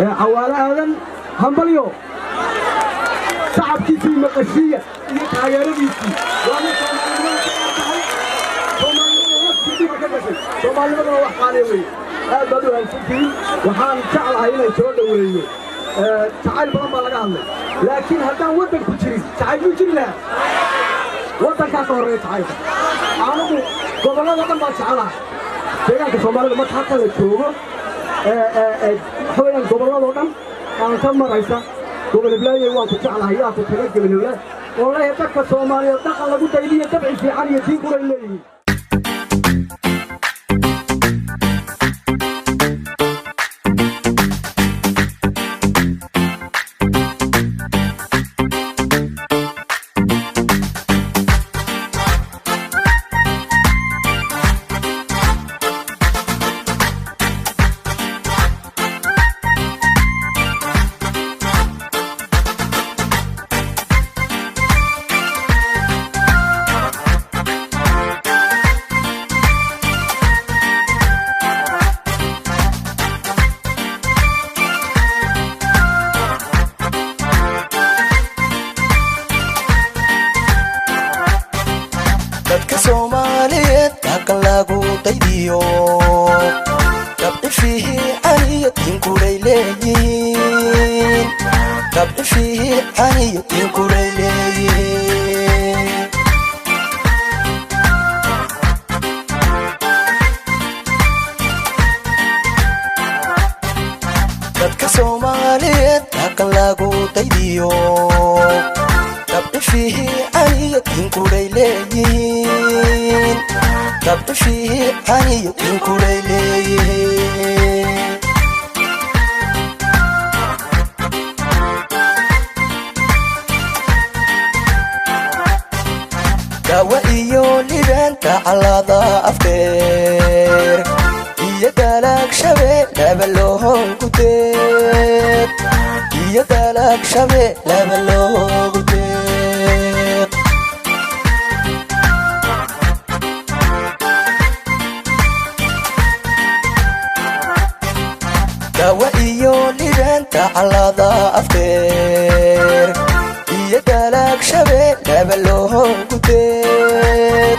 عوالة هذا همبليو صعب كيسي مقشية يتعير بيسي وانا Somali ma wax qaaleeyay aad bad u hantiin waxaan jeclahay inay soo dhaweeyo jacayl badan baa laga hadlay laakiin haddaan wadan ku jirin jacayl u jirna wadanka ka horeeya jacayl anagu gobolada dhan baa jeclahay deegaanka Soomaalida ma xaq la joogo xooyan gobolada dhan aan ka maraysa gobol Iblaayo waan ku jeclahay yaa ku taga gabalowla wallahi dadka Soomaaliya dhaqan lagu dayliyo tabci fiican iyo diin ku leeyahay dadka Soomaaliyeed dhaqanlagu daydiyo dabci fihi aniyatin kuleeyeen dabci fihi aniyatin kuleeyeen dadka Soomaaliyeed dhaqanlagu daydiyo dabci fihi aniyatin kuleeyeen dabci fihi aniyatin kuleeyeen dawa iyo libanta calada afteer iyo dalag shabeel laba loo gudeed iyo dalag shabeel laba loo gudeed dawa iyo libanta calada afteer iyo dalag shabeel laba loo gudeed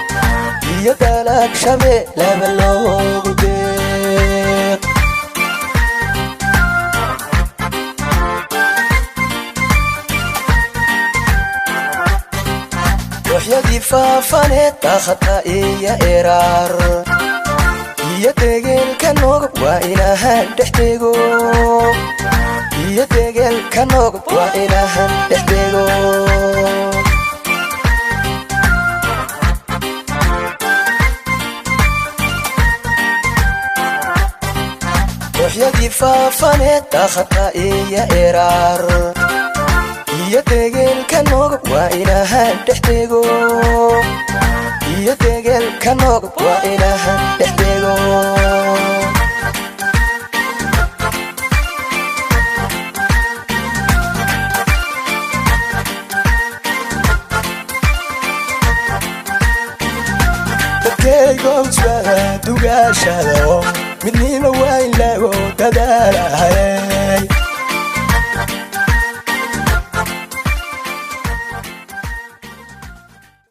iyo dalag shabeel laba loo gudeed waxyadii faafaneed daaqada iyo eraar iyo deegeelka noogab waa inahan dhexdeego iyo deegeelka noogab waa inahan dhexdeego waxyadii faafaneed daaqada iyo eraar iyo deegeelka noogab waa inahan dhexdeego iyo deegeelka noogab waa inahan dhexdeego dadkaygo usbaa dugaashado midnimo waa in lagu dadaalahay